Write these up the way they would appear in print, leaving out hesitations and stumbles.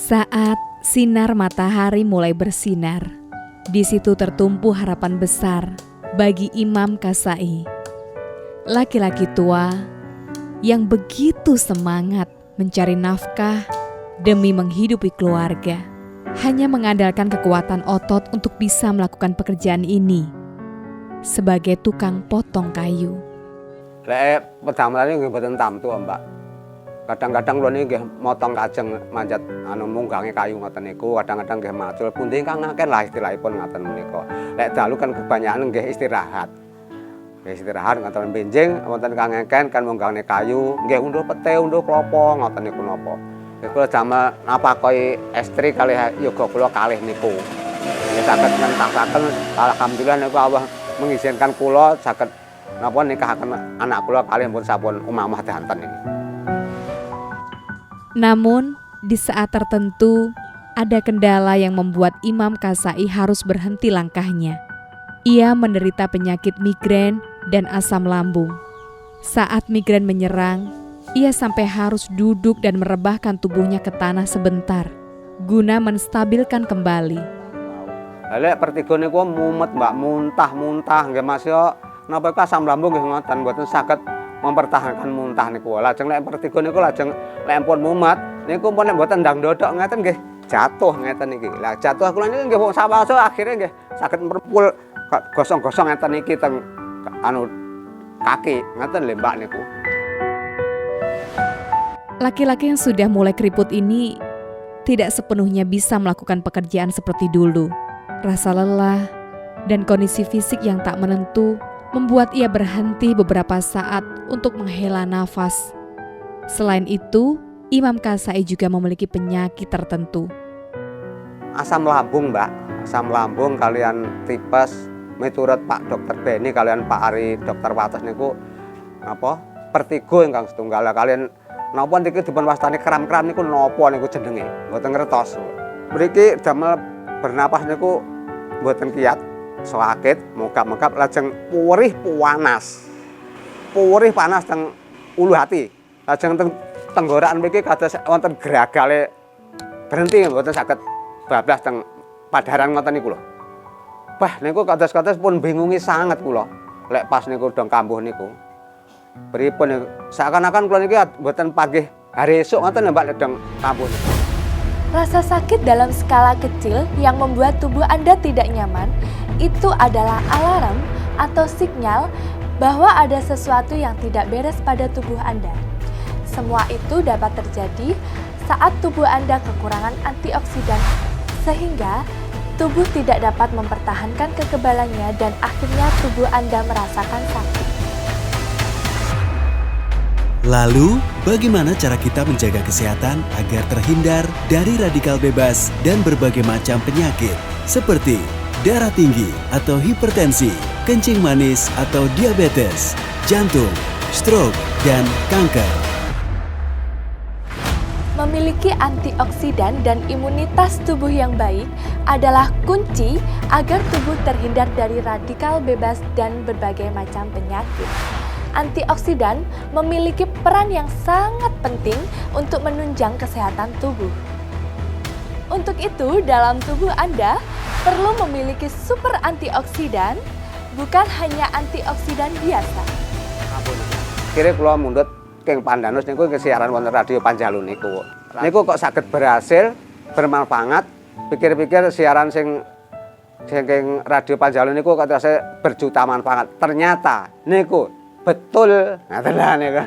Saat sinar matahari mulai bersinar, di situ tertumpu harapan besar bagi Imam Kasai. Laki-laki tua yang begitu semangat mencari nafkah demi menghidupi keluarga, hanya mengandalkan kekuatan otot untuk bisa melakukan pekerjaan ini sebagai tukang potong kayu. Lek pedamane nggih mboten tamtu, Mbak. Kadang-kadang kula niki nggih motong kajeng manjat munggange kayu ngoten niku, kadang-kadang nggih macul pundi ingkang ngakeh lah istilahipun ngoten menika. Lek dalu kan kebanyakan nggih istirahat. Nggih istirahat ngoten benjing wonten kang ngeken kan munggange kayu, nggih unduh pete, unduh klopo ngoten niku napa. Kula damel napakoi estri kalih yoga kula kalih niku. Nggih saged nentasaken alhamdulillah niku Allah mengizinkan kula saged napa nikahaken anak kula kalih pun sampun umamah danten niki. Namun, di saat tertentu, ada kendala yang membuat Imam Kasai harus berhenti langkahnya. Ia menderita penyakit migrain dan asam lambung. Saat migrain menyerang, ia sampai harus duduk dan merebahkan tubuhnya ke tanah sebentar, guna menstabilkan kembali. Lek pertiga niku mumet, Mbak, muntah-muntah nggih Mas yo. Napa iku asam lambung nggih ngoten mboten saged mempertahankan muntah niku. Lajeng lek pertiga niku lajeng lek pun mumet niku pun nek mboten ndang dodok ngeten nggih jatuh ngeten iki. Lah jatuh kula niki nggih wong sawasa akhire nggih saged merpul gosong-gosong ngeten iki teng kaki ngeten lho Mbak niku. Laki-laki yang sudah mulai keriput ini tidak sepenuhnya bisa melakukan pekerjaan seperti dulu. Rasa lelah dan kondisi fisik yang tak menentu membuat ia berhenti beberapa saat untuk menghela nafas. Selain itu, Imam Kasai juga memiliki penyakit tertentu. Asam lambung, Mbak. Asam lambung kalian tipes miturut Pak Dokter Beni kalian Pak Ari Dokter Wates niku napa? Pertigo ingkang setunggal kalian napa niki dipun wastani kram-kram niku napa niku jenenge? Mboten ngertos. Mriki damel bernapas niku mboten kiyat. Sakit, mokap-mokap lajeng purih panas teng ulu hati. Lajeng teng tenggorokan mriki kados wonten geragale berhenti mboten saged bablas teng padaran ngoten niku lho. Bah niku kados-kados pun bingungi sanget kula. Lek pas niku dong kambuh niku. Pripun seakan-akan kula niki mboten panggih hari esuk ngoten lho Mbak dong kambuh niku. Rasa sakit dalam skala kecil yang membuat tubuh Anda tidak nyaman itu adalah alarm atau sinyal bahwa ada sesuatu yang tidak beres pada tubuh Anda. Semua itu dapat terjadi saat tubuh Anda kekurangan antioksidan, sehingga tubuh tidak dapat mempertahankan kekebalannya dan akhirnya tubuh Anda merasakan sakit. Lalu, bagaimana cara kita menjaga kesehatan agar terhindar dari radikal bebas dan berbagai macam penyakit seperti darah tinggi atau hipertensi, kencing manis atau diabetes, jantung, stroke, dan kanker? Memiliki antioksidan dan imunitas tubuh yang baik adalah kunci agar tubuh terhindar dari radikal bebas dan berbagai macam penyakit. Antioksidan memiliki peran yang sangat penting untuk menunjang kesehatan tubuh. Untuk itu, dalam tubuh Anda perlu memiliki super antioksidan, bukan hanya antioksidan biasa. Kira kula mundhut King Pandanus niku siaran wonten radio Panjalun niku. Niku kok saged berhasil bermanfaat. Pikir-pikir siaran sing King radio Panjalun niku kata saya berjuta manfaat. Ternyata niku betul. Nah tenan niku.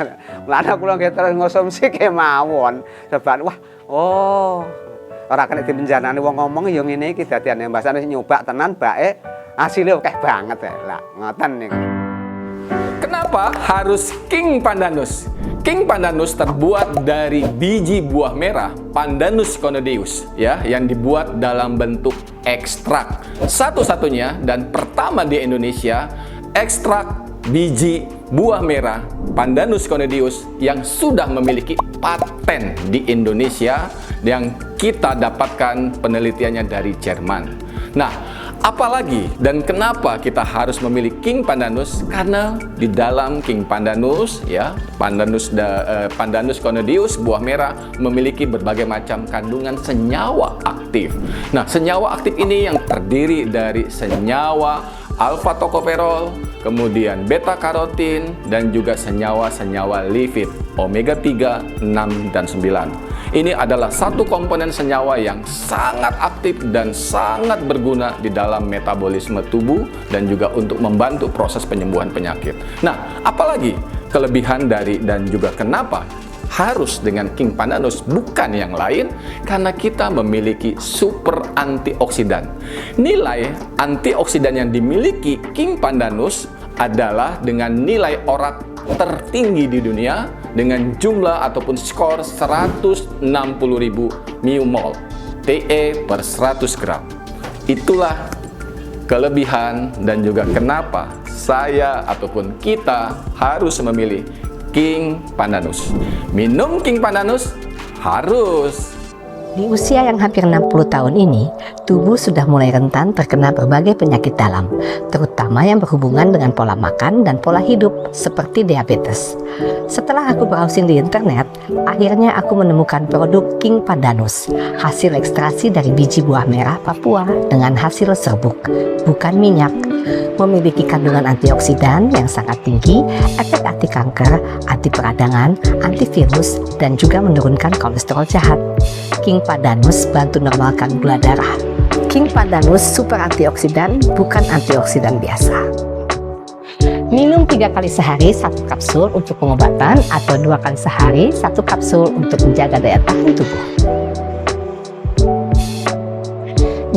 Mulane kula nggih terus ngonsumsi kemawon. Sebab wah, oh ora kena dipenjanani wong ngomong ya ngene iki dadiane mbasane nyoba tenan bae hasilnya akeh banget ya. Lah ngoten niku. Kenapa harus King Pandanus? King Pandanus terbuat dari biji buah merah Pandanus conodeus ya, yang dibuat dalam bentuk ekstrak. Satu-satunya dan pertama di Indonesia ekstrak biji buah merah Pandanus conodeus yang sudah memiliki paten di Indonesia yang kita dapatkan penelitiannya dari Jerman. Nah, Apalagi dan kenapa kita harus memilih King Pandanus? Karena di dalam King Pandanus, ya, Pandanus conodeus buah merah memiliki berbagai macam kandungan senyawa aktif. Nah, senyawa aktif ini yang terdiri dari senyawa alfa tokoferol, kemudian beta karotin, dan juga senyawa-senyawa lipid omega 3, 6, dan 9. Ini adalah satu komponen senyawa yang sangat aktif dan sangat berguna di dalam metabolisme tubuh dan juga untuk membantu proses penyembuhan penyakit. Nah, apalagi kelebihan dari dan juga kenapa harus dengan King Pandanus bukan yang lain, karena kita memiliki super antioksidan. Nilai antioksidan yang dimiliki King Pandanus adalah dengan nilai ORAC tertinggi di dunia dengan jumlah ataupun skor 160.000 μmol TE per 100 gram. Itulah kelebihan dan juga kenapa saya ataupun kita harus memilih King Pandanus. Minum King Pandanus harus. Di usia yang hampir 60 tahun ini, tubuh sudah mulai rentan terkena berbagai penyakit dalam, terutama yang berhubungan dengan pola makan dan pola hidup, seperti diabetes. Setelah aku browsing di internet, akhirnya aku menemukan produk King Pandanus, hasil ekstraksi dari biji buah merah Papua dengan hasil serbuk, bukan minyak. Memiliki kandungan antioksidan yang sangat tinggi, efek anti kanker, anti peradangan, antivirus, dan juga menurunkan kolesterol jahat. King Pandanus bantu normalkan gula darah. King Pandanus super antioksidan, bukan antioksidan biasa. Minum 3 kali sehari 1 kapsul untuk pengobatan atau 2 kali sehari 1 kapsul untuk menjaga daya tahan tubuh.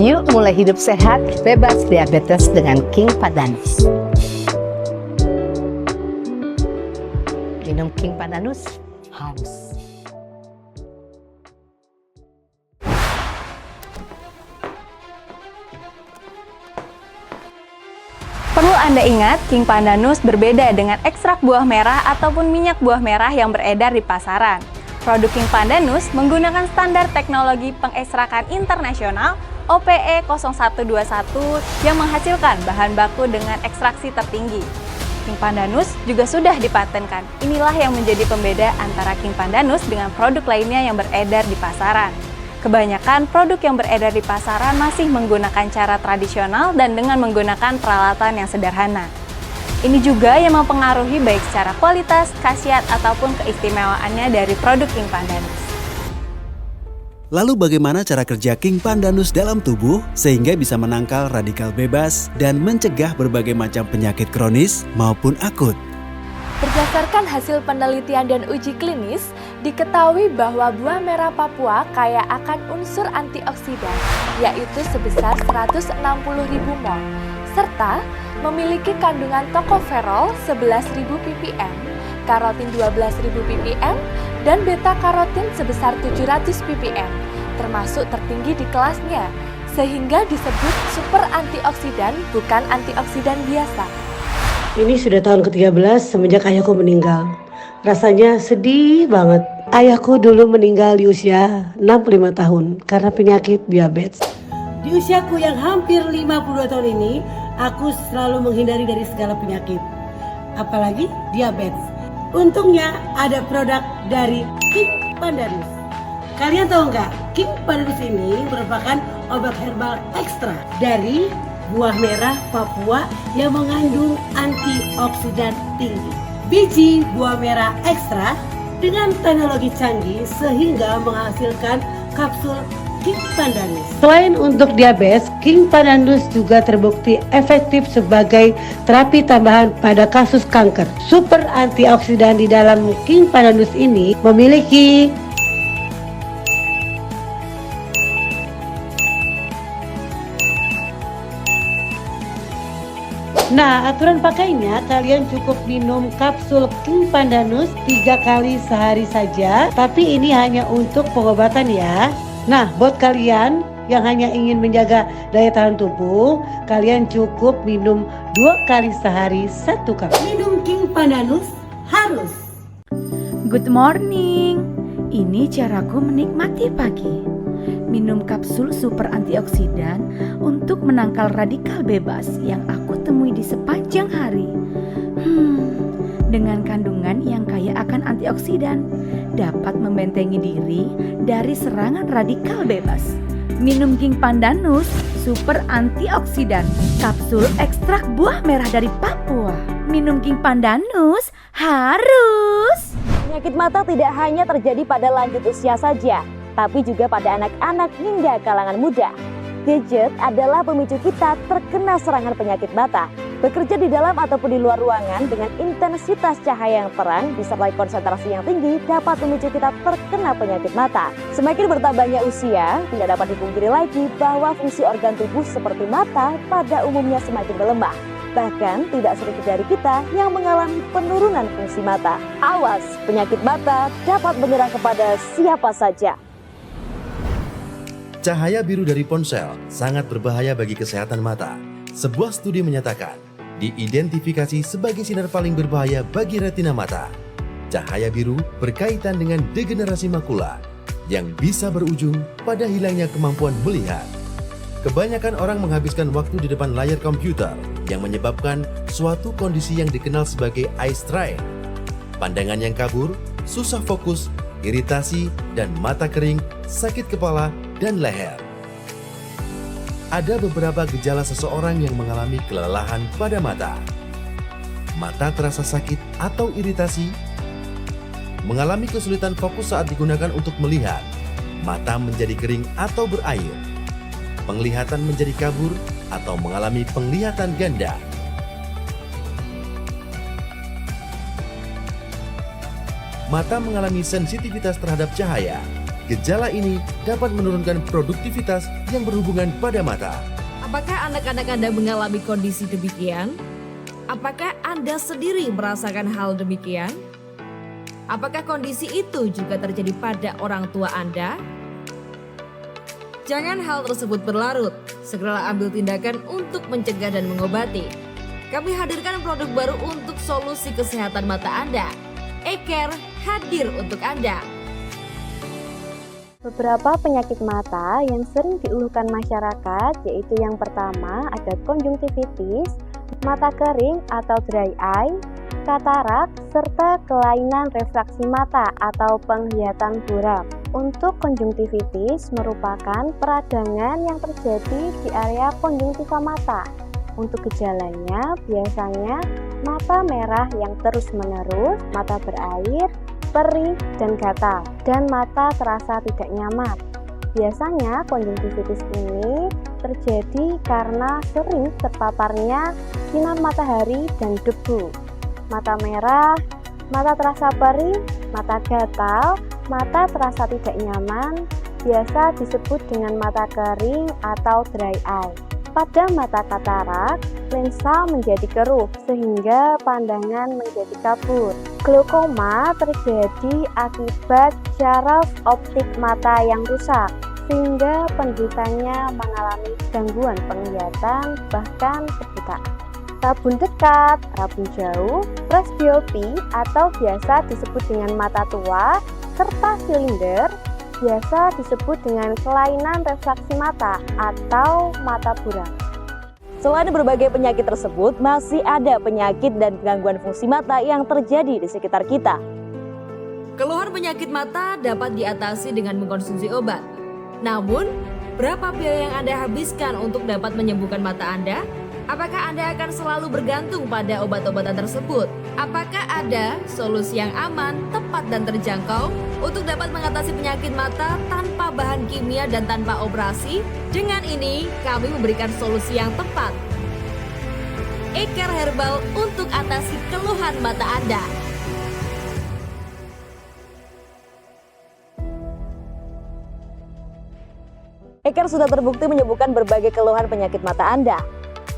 Yuk mulai hidup sehat, bebas diabetes dengan King Pandanus. Minum King Pandanus harus. Perlu Anda ingat, King Pandanus berbeda dengan ekstrak buah merah ataupun minyak buah merah yang beredar di pasaran. Produk King Pandanus menggunakan standar teknologi pengekstrakan internasional OPE 0121 yang menghasilkan bahan baku dengan ekstraksi tertinggi. King Pandanus juga sudah dipatenkan. Inilah yang menjadi pembeda antara King Pandanus dengan produk lainnya yang beredar di pasaran. Kebanyakan produk yang beredar di pasaran masih menggunakan cara tradisional dan dengan menggunakan peralatan yang sederhana. Ini juga yang mempengaruhi baik secara kualitas, khasiat, ataupun keistimewaannya dari produk King Pandanus. Lalu bagaimana cara kerja King Pandanus dalam tubuh sehingga bisa menangkal radikal bebas dan mencegah berbagai macam penyakit kronis maupun akut? Berdasarkan hasil penelitian dan uji klinis, diketahui bahwa buah merah Papua kaya akan unsur antioksidan, yaitu sebesar 160.000 mol, serta memiliki kandungan tokoferol 11.000 ppm, karotin 12.000 ppm, dan beta karotin sebesar 700 ppm, termasuk tertinggi di kelasnya, sehingga disebut super antioksidan, bukan antioksidan biasa. Ini sudah tahun ke-13 semenjak ayahku meninggal. Rasanya sedih banget. Ayahku dulu meninggal di usia 65 tahun karena penyakit diabetes. Di usiaku yang hampir 52 tahun ini, aku selalu menghindari dari segala penyakit, apalagi diabetes. Untungnya ada produk dari King Pandanus. Kalian tahu nggak? King Pandanus ini merupakan obat herbal ekstra dari buah merah Papua yang mengandung antioksidan tinggi. Biji buah merah ekstra dengan teknologi canggih sehingga menghasilkan kapsul King Pandanus. Selain untuk diabetes, King Pandanus juga terbukti efektif sebagai terapi tambahan pada kasus kanker. Super antioksidan di dalam King Pandanus ini memiliki aturan pakainya kalian cukup minum kapsul King Pandanus 3 kali sehari saja, tapi ini hanya untuk pengobatan ya. Nah, buat kalian yang hanya ingin menjaga daya tahan tubuh, kalian cukup minum 2 kali sehari 1 cup. Minum King Pandanus harus. Good morning. Ini caraku menikmati pagi. minum kapsul super antioksidan untuk menangkal radikal bebas yang aku temui di sepanjang hari. Dengan kandungan yang kaya akan antioksidan, dapat membentengi diri dari serangan radikal bebas. Minum King Pandanus super antioksidan, kapsul ekstrak buah merah dari Papua. Minum King Pandanus harus. Penyakit mata tidak hanya terjadi pada lanjut usia saja, tapi juga pada anak-anak hingga kalangan muda. Gadget adalah pemicu kita terkena serangan penyakit mata. Bekerja di dalam ataupun di luar ruangan dengan intensitas cahaya yang terang disertai konsentrasi yang tinggi dapat memicu kita terkena penyakit mata. Semakin bertambahnya usia, tidak dapat dipungkiri lagi bahwa fungsi organ tubuh seperti mata pada umumnya semakin melemah. Bahkan tidak sedikit dari kita yang mengalami penurunan fungsi mata. Awas, penyakit mata dapat menyerang kepada siapa saja. Cahaya biru dari ponsel sangat berbahaya bagi kesehatan mata. Sebuah studi menyatakan, diidentifikasi sebagai sinar paling berbahaya bagi retina mata. Cahaya biru berkaitan dengan degenerasi makula yang bisa berujung pada hilangnya kemampuan melihat. Kebanyakan orang menghabiskan waktu di depan layar komputer yang menyebabkan suatu kondisi yang dikenal sebagai eye strain. Pandangan yang kabur, susah fokus, iritasi, dan mata kering, sakit kepala, dan leher. Ada beberapa gejala seseorang yang mengalami kelelahan pada mata. Mata terasa sakit atau iritasi, mengalami kesulitan fokus saat digunakan untuk melihat, mata menjadi kering atau berair, penglihatan menjadi kabur atau mengalami penglihatan ganda. Mata mengalami sensitivitas terhadap cahaya. Gejala ini dapat menurunkan produktivitas yang berhubungan pada mata. Apakah anak-anak Anda mengalami kondisi demikian? Apakah Anda sendiri merasakan hal demikian? Apakah kondisi itu juga terjadi pada orang tua Anda? Jangan hal tersebut berlarut, segeralah ambil tindakan untuk mencegah dan mengobati. Kami hadirkan produk baru untuk solusi kesehatan mata Anda. Eye-Care hadir untuk Anda. Beberapa penyakit mata yang sering dikeluhkan masyarakat yaitu yang pertama ada konjungtivitis, mata kering atau dry eye, katarak, serta kelainan refraksi mata atau penglihatan buram. Untuk konjungtivitis merupakan peradangan yang terjadi di area konjungtiva mata. Untuk gejalanya biasanya mata merah yang terus-menerus, mata berair, perih dan gatal, dan mata terasa tidak nyaman. Biasanya konjungtivitis ini terjadi karena sering terpaparnya sinar matahari dan debu. Mata merah, mata terasa perih, mata gatal, mata terasa tidak nyaman, biasa disebut dengan mata kering atau dry eye. Pada mata katarak, lensa menjadi keruh sehingga pandangan menjadi kabur. Glaukoma terjadi akibat syaraf optik mata yang rusak sehingga penderitanya mengalami gangguan penglihatan bahkan kebutaan. Rabun dekat, rabun jauh, presbiopi atau biasa disebut dengan mata tua, serta silinder biasa disebut dengan kelainan refraksi mata atau mata buram. Selain berbagai penyakit tersebut, masih ada penyakit dan gangguan fungsi mata yang terjadi di sekitar kita. Keluhan penyakit mata dapat diatasi dengan mengkonsumsi obat. Namun, berapa biaya yang Anda habiskan untuk dapat menyembuhkan mata Anda? Apakah Anda akan selalu bergantung pada obat-obatan tersebut? Apakah ada solusi yang aman, tepat, dan terjangkau untuk dapat mengatasi penyakit mata tanpa bahan kimia dan tanpa operasi? Dengan ini, kami memberikan solusi yang tepat. Eye-Care Herbal untuk atasi keluhan mata Anda. Eye-Care sudah terbukti menyembuhkan berbagai keluhan penyakit mata Anda.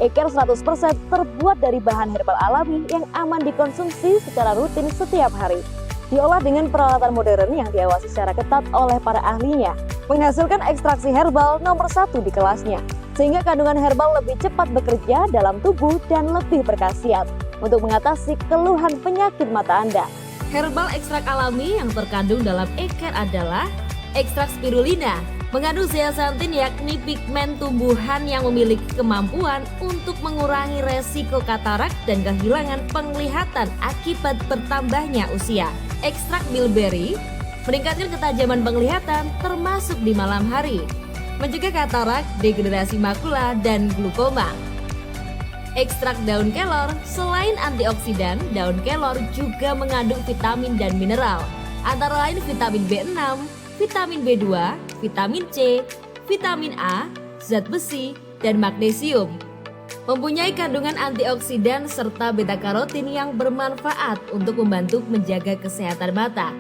Eye-Care 100% terbuat dari bahan herbal alami yang aman dikonsumsi secara rutin setiap hari. Diolah dengan peralatan modern yang diawasi secara ketat oleh para ahlinya, menghasilkan ekstraksi herbal nomor 1 di kelasnya, sehingga kandungan herbal lebih cepat bekerja dalam tubuh dan lebih berkhasiat untuk mengatasi keluhan penyakit mata Anda. Herbal ekstrak alami yang terkandung dalam Eye-Care adalah ekstrak spirulina, Mengandung zeaxanthin yakni pigmen tumbuhan yang memiliki kemampuan untuk mengurangi resiko katarak dan kehilangan penglihatan akibat bertambahnya usia. Ekstrak bilberry meningkatkan ketajaman penglihatan termasuk di malam hari, mencegah katarak, degenerasi makula, dan glukoma. Ekstrak daun kelor selain antioksidan, daun kelor juga mengandung vitamin dan mineral, antara lain vitamin B6, vitamin B2, vitamin C, vitamin A, zat besi, dan magnesium. Mempunyai kandungan antioksidan serta beta-karotin yang bermanfaat untuk membantu menjaga kesehatan mata.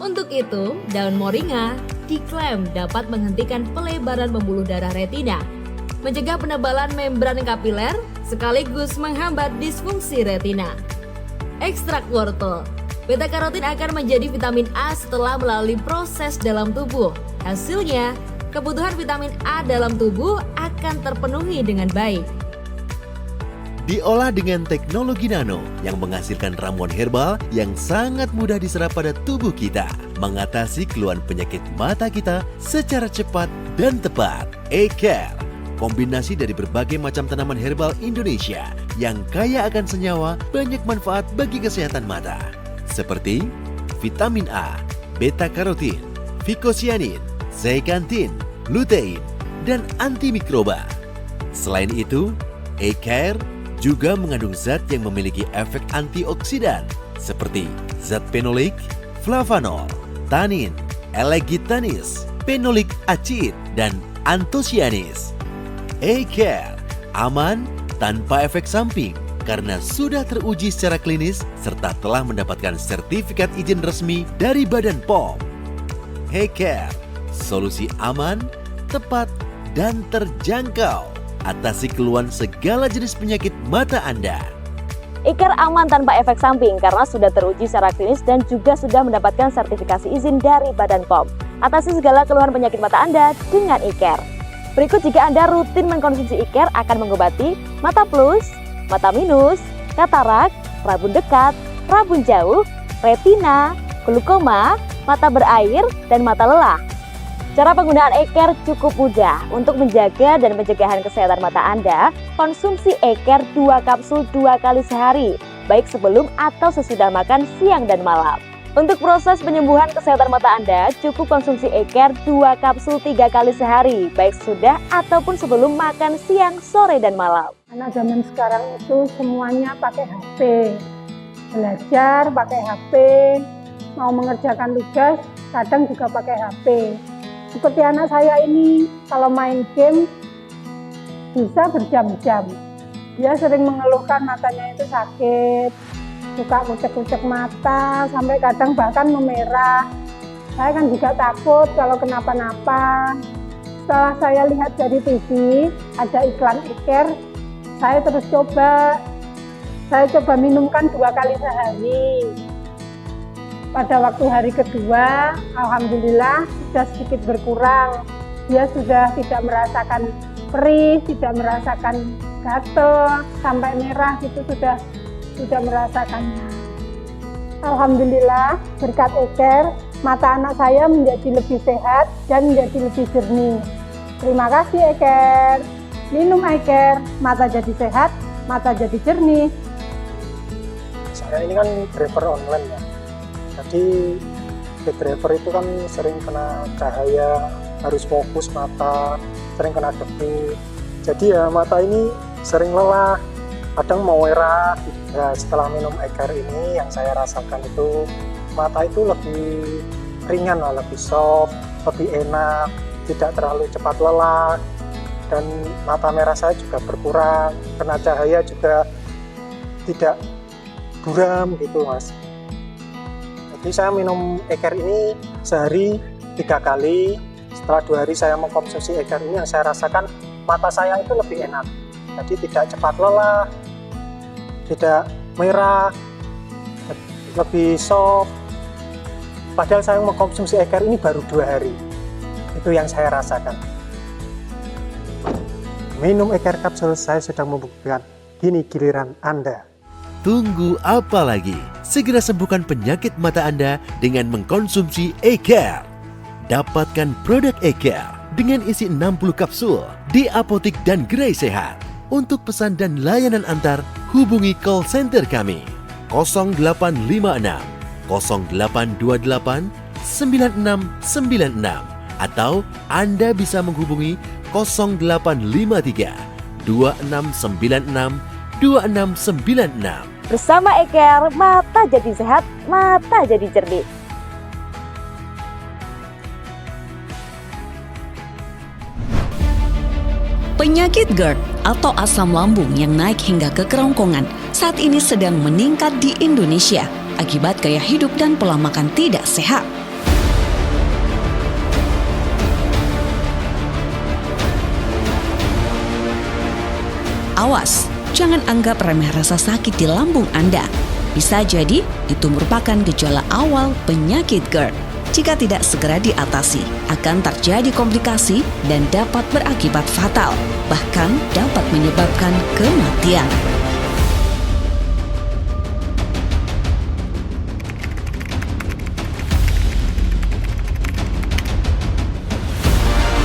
Untuk itu, daun moringa diklaim dapat menghentikan pelebaran pembuluh darah retina, mencegah penebalan membran kapiler, sekaligus menghambat disfungsi retina. Ekstrak wortel. Beta-karotin akan menjadi vitamin A setelah melalui proses dalam tubuh. Hasilnya, kebutuhan vitamin A dalam tubuh akan terpenuhi dengan baik. Diolah dengan teknologi nano yang menghasilkan ramuan herbal yang sangat mudah diserap pada tubuh kita, mengatasi keluhan penyakit mata kita secara cepat dan tepat. E-Care, kombinasi dari berbagai macam tanaman herbal Indonesia yang kaya akan senyawa, banyak manfaat bagi kesehatan mata, seperti vitamin A, beta-karotin, vicocyanin, zeaxanthin, lutein, dan antimikroba. Selain itu, E-Care juga mengandung zat yang memiliki efek antioksidan seperti zat fenolik, flavanol, tanin, elegitanis, fenolik acid, dan antosianis. E-Care aman tanpa efek samping karena sudah teruji secara klinis serta telah mendapatkan sertifikat izin resmi dari Badan POM. E-Care, solusi aman, tepat, dan terjangkau. Atasi keluhan segala jenis penyakit mata Anda. E-Care aman tanpa efek samping karena sudah teruji secara klinis dan juga sudah mendapatkan sertifikasi izin dari Badan POM. Atasi segala keluhan penyakit mata Anda dengan E-Care. Berikut jika Anda rutin mengkonsumsi E-Care akan mengobati mata plus, mata minus, katarak, rabun dekat, rabun jauh, retina, glukoma, mata berair, dan mata lelah. Cara penggunaan E-Care cukup mudah. Untuk menjaga dan pencegahan kesehatan mata Anda, konsumsi E-Care 2 kapsul 2 kali sehari, baik sebelum atau sesudah makan siang dan malam. Untuk proses penyembuhan kesehatan mata Anda, cukup konsumsi E-Care 2 kapsul 3 kali sehari, baik sesudah ataupun sebelum makan siang, sore, dan malam. Anak zaman sekarang itu semuanya pakai HP. Belajar pakai HP, mau mengerjakan tugas, kadang juga pakai HP. Seperti anak saya ini, kalau main game bisa berjam-jam. Dia sering mengeluhkan matanya itu sakit, suka kucek-kucek mata, sampai kadang bahkan memerah. Saya kan juga takut kalau kenapa-napa. Setelah saya lihat dari TV, ada iklan E-Care, saya terus coba. Saya coba minumkan 2 kali sehari. Pada waktu hari kedua, alhamdulillah sudah sedikit berkurang. Dia sudah tidak merasakan perih, tidak merasakan gatel, sampai merah gitu sudah merasakannya. Alhamdulillah berkat E-Care, mata anak saya menjadi lebih sehat dan menjadi lebih jernih. Terima kasih E-Care. Minum E-Care, mata jadi sehat, mata jadi jernih. Saya ini kan driver online ya. Jadi di driver itu kan sering kena cahaya, harus fokus mata, sering kena debu. Jadi ya mata ini sering lelah, kadang mau merah. Ya, setelah minum E-Care ini yang saya rasakan itu mata itu lebih ringan lah, lebih soft, lebih enak, tidak terlalu cepat lelah, dan mata merah saya juga berkurang, kena cahaya juga tidak buram gitu mas. Jadi saya minum E-Care ini sehari 3 kali. Setelah 2 hari saya mengkonsumsi E-Care ini, yang saya rasakan mata saya itu lebih enak. Jadi tidak cepat lelah, tidak merah, lebih soft. Padahal saya mengkonsumsi E-Care ini baru 2 hari. Itu yang saya rasakan. Minum E-Care kapsul saya sedang membuktikan. Kini giliran Anda. Tunggu apa lagi? Segera sembuhkan penyakit mata Anda dengan mengkonsumsi E-Care. Dapatkan produk E-Care dengan isi 60 kapsul di apotik dan gerai sehat. Untuk pesan dan layanan antar, hubungi call center kami 0856 0828 9696 atau Anda bisa menghubungi 0853 2696 2696. Bersama Eker, mata jadi sehat, mata jadi jernih. Penyakit GERD atau asam lambung yang naik hingga ke kerongkongan saat ini sedang meningkat di Indonesia akibat gaya hidup dan pola makan tidak sehat. Awas, jangan anggap remeh rasa sakit di lambung Anda. Bisa jadi itu merupakan gejala awal penyakit GERD. Jika tidak segera diatasi, akan terjadi komplikasi dan dapat berakibat fatal, bahkan dapat menyebabkan kematian.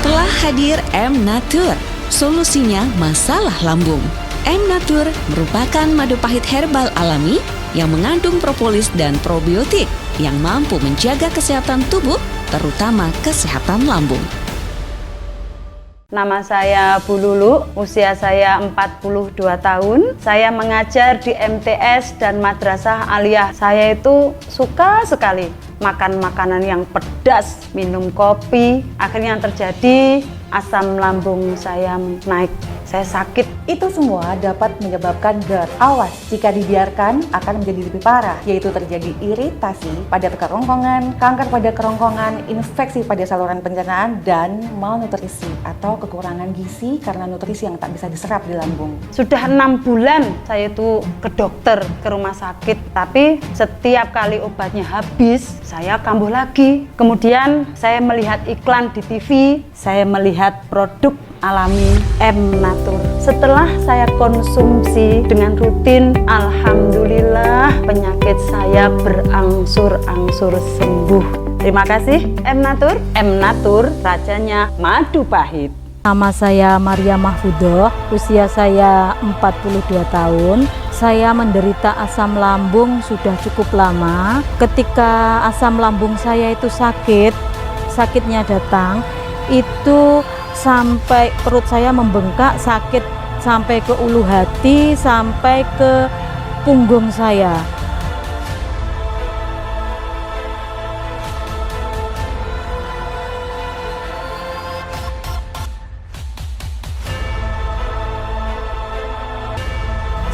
Telah hadir M-Natur, solusinya masalah lambung. M-Natur merupakan madu pahit herbal alami yang mengandung propolis dan probiotik yang mampu menjaga kesehatan tubuh, terutama kesehatan lambung. Nama saya Bu Lulu, usia saya 42 tahun. Saya mengajar di MTS dan Madrasah Aliyah. Saya itu suka sekali makan makanan yang pedas, minum kopi. Akhirnya yang terjadi asam lambung saya naik. Saya sakit. Itu semua dapat menyebabkan GERD. Awas, jika dibiarkan akan menjadi lebih parah, yaitu terjadi iritasi pada kerongkongan, kanker pada kerongkongan, infeksi pada saluran pencernaan, dan malnutrisi atau kekurangan gizi karena nutrisi yang tak bisa diserap di lambung. Sudah 6 bulan saya itu ke dokter, ke rumah sakit, tapi setiap kali obatnya habis, saya kambuh lagi. Kemudian saya melihat iklan di TV, saya melihat produk alami M-Natur. Setelah saya konsumsi dengan rutin, alhamdulillah penyakit saya berangsur-angsur sembuh. Terima kasih M-Natur. M-Natur racanya madu pahit. Nama saya Maria Mahfudoh, usia saya 42 tahun. Saya menderita asam lambung sudah cukup lama. Ketika asam lambung saya itu sakitnya datang, itu sampai perut saya membengkak, sakit sampai ke ulu hati, sampai ke punggung saya.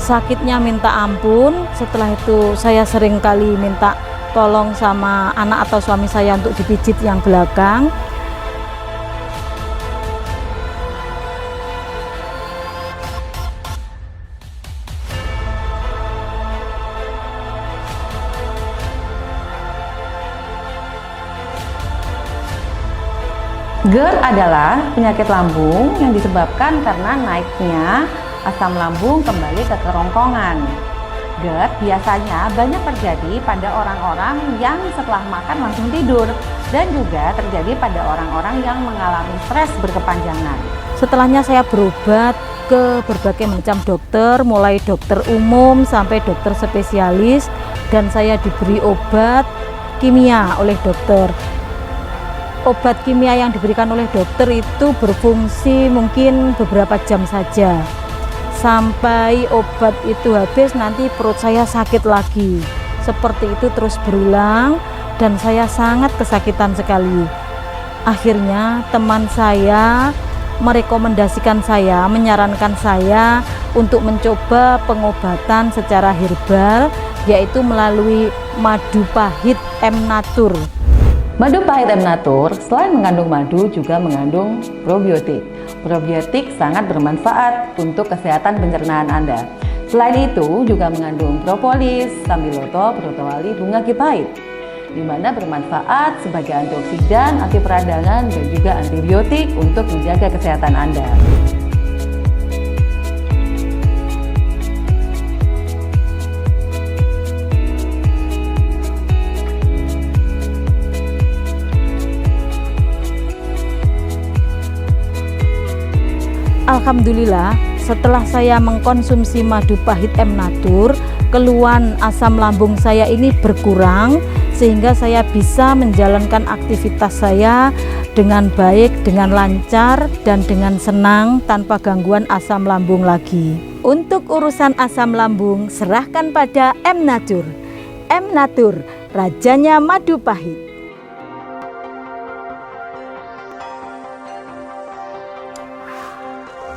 Sakitnya minta ampun. Setelah itu saya sering kali minta tolong sama anak atau suami saya untuk dipijit yang belakang. GERD adalah penyakit lambung yang disebabkan karena naiknya asam lambung kembali ke kerongkongan. GERD biasanya banyak terjadi pada orang-orang yang setelah makan langsung tidur dan juga terjadi pada orang-orang yang mengalami stres berkepanjangan. Setelahnya saya berobat ke berbagai macam dokter, mulai dokter umum sampai dokter spesialis, dan saya diberi obat kimia oleh dokter. Obat kimia yang diberikan oleh dokter itu berfungsi mungkin beberapa jam saja. Sampai obat itu habis, nanti perut saya sakit lagi. Seperti itu terus berulang dan saya sangat kesakitan sekali. Akhirnya teman saya merekomendasikan saya, menyarankan saya untuk mencoba pengobatan secara herbal, yaitu melalui madu pahit M-Natur. Madu pahit M-Natur selain mengandung madu juga mengandung probiotik. Probiotik sangat bermanfaat untuk kesehatan pencernaan Anda. Selain itu juga mengandung propolis, sambiloto, protowali, bunga kipait, di mana bermanfaat sebagai antioksidan, anti peradangan, dan juga antibiotik untuk menjaga kesehatan Anda. alhamdulillah setelah saya mengkonsumsi madu pahit M Natur, keluhan asam lambung saya ini berkurang sehingga saya bisa menjalankan aktivitas saya dengan baik, dengan lancar dan dengan senang tanpa gangguan asam lambung lagi. Untuk urusan asam lambung serahkan pada M Natur. M Natur, rajanya madu pahit.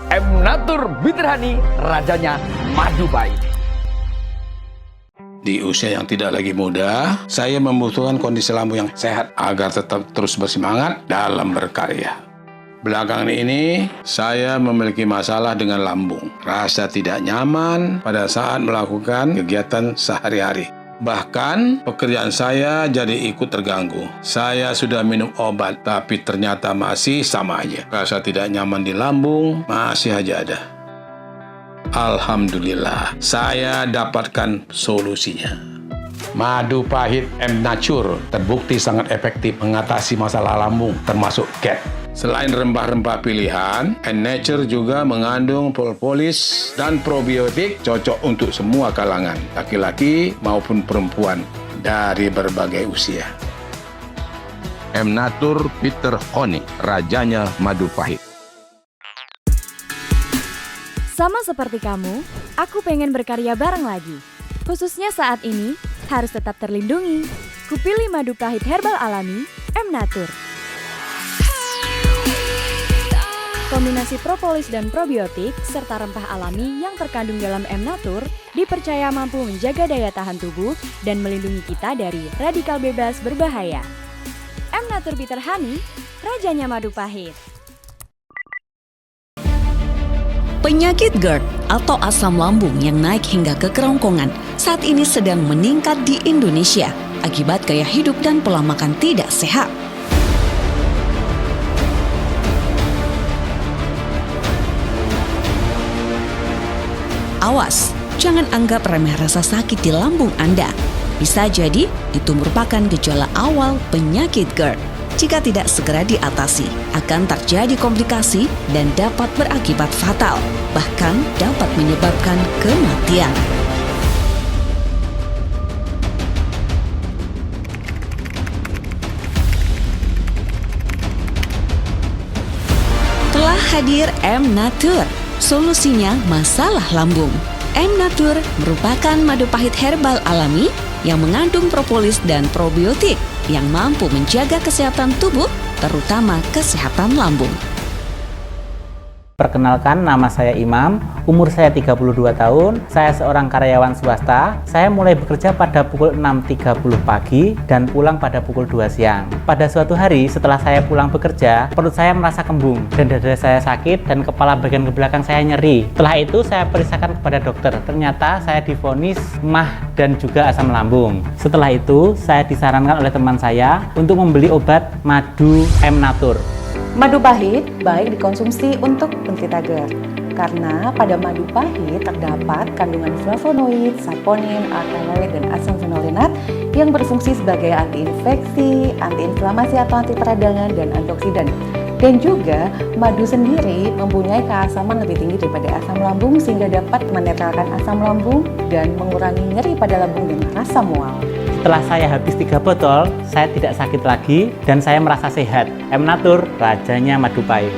M Natur Bitter Honey, rajanya madu pahit. Di usia yang tidak lagi muda, saya membutuhkan kondisi lambung yang sehat agar tetap terus bersemangat dalam berkarya. Belakangan ini, saya memiliki masalah dengan lambung. Rasa tidak nyaman pada saat melakukan kegiatan sehari-hari. Bahkan, pekerjaan saya jadi ikut terganggu. Saya sudah minum obat, tapi ternyata masih sama aja. Rasa tidak nyaman di lambung masih aja ada. Alhamdulillah, saya dapatkan solusinya. Madu pahit M Natur terbukti sangat efektif mengatasi masalah lambung, termasuk GERD. Selain rempah-rempah pilihan, M Natur juga mengandung propolis dan probiotik cocok untuk semua kalangan, laki-laki maupun perempuan dari berbagai usia. M Natur Bitter Honey, rajanya madu pahit. Sama seperti kamu, aku pengen berkarya bareng lagi. Khususnya saat ini, harus tetap terlindungi. Kupilih madu pahit herbal alami M Natur. Kombinasi propolis dan probiotik serta rempah alami yang terkandung dalam M Natur dipercaya mampu menjaga daya tahan tubuh dan melindungi kita dari radikal bebas berbahaya. M Natur Bitter Honey, rajanya madu pahit. Penyakit GERD atau asam lambung yang naik hingga ke kerongkongan saat ini sedang meningkat di Indonesia akibat gaya hidup dan pola makan tidak sehat. Awas, jangan anggap remeh rasa sakit di lambung Anda. Bisa jadi itu merupakan gejala awal penyakit GERD. Jika tidak segera diatasi, akan terjadi komplikasi dan dapat berakibat fatal, bahkan dapat menyebabkan kematian. Telah hadir M Natur, solusinya masalah lambung. M Natur merupakan madu pahit herbal alami yang mengandung propolis dan probiotik yang mampu menjaga kesehatan tubuh, terutama kesehatan lambung. Perkenalkan, nama saya Imam, umur saya 32 tahun, saya seorang karyawan swasta. Saya mulai bekerja pada pukul 6.30 pagi dan pulang pada pukul 2 siang. Pada suatu hari setelah saya pulang bekerja, perut saya merasa kembung dan dada saya sakit dan kepala bagian ke belakang saya nyeri. Setelah itu saya periksakan kepada dokter, ternyata saya divonis MAH dan juga asam lambung. Setelah itu saya disarankan oleh teman saya untuk membeli obat madu M Natur. Madu pahit baik dikonsumsi untuk penderita GERD karena pada madu pahit terdapat kandungan flavonoid, saponin, alkaloid, dan asam fenolenat yang berfungsi sebagai antiinfeksi, antiinflamasi atau anti peradangan, dan antioksidan. Dan juga madu sendiri mempunyai keasaman lebih tinggi daripada asam lambung sehingga dapat menetralkan asam lambung dan mengurangi nyeri pada lambung dan rasa mual. Setelah saya habis 3 botol, saya tidak sakit lagi dan saya merasa sehat. M Natur, rajanya madu pahit.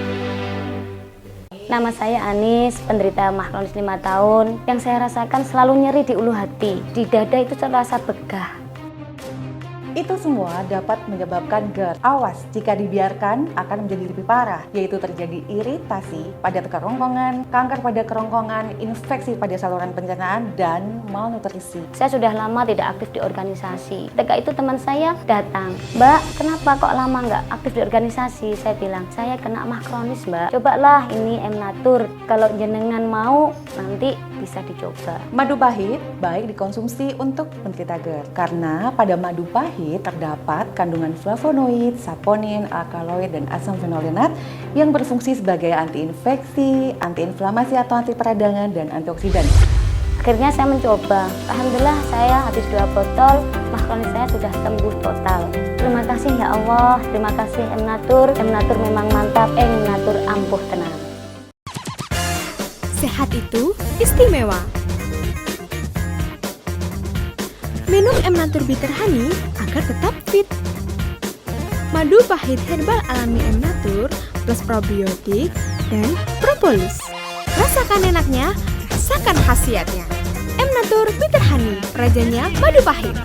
Nama saya Anis, penderita MAH kronis 5 tahun. Yang saya rasakan selalu nyeri di ulu hati. Di dada itu terasa begah. Itu semua dapat menyebabkan GERD. Awas, jika dibiarkan akan menjadi lebih parah, yaitu terjadi iritasi pada kerongkongan, kanker pada kerongkongan, infeksi pada saluran pencernaan, dan malnutrisi. Saya sudah lama tidak aktif di organisasi. Ketika itu teman saya datang, "Mbak, kenapa kok lama nggak aktif di organisasi?" Saya bilang, "Saya kena MAH kronis, Mbak. Cobalah ini M Natur. Kalau jenengan mau, nanti bisa dicoba." Madu pahit baik dikonsumsi untuk penderita GERD karena pada madu pahit terdapat kandungan flavonoid, saponin, alkaloid, dan asam fenolenat yang berfungsi sebagai antiinfeksi, antiinflamasi atau anti peradangan, dan antioksidan. Akhirnya saya mencoba. Alhamdulillah saya habis 2 botol, MAH kronis saya sudah sembuh total. Terima kasih ya Allah, terima kasih M Natur. M Natur memang mantap, M Natur ampuh tenang. sehat itu istimewa. Minum M Natur Bitter Honey agar tetap fit. Madu pahit herbal alami M Natur plus probiotik dan propolis. Rasakan enaknya, rasakan khasiatnya. M Natur Bitter Honey, rajanya madu pahit.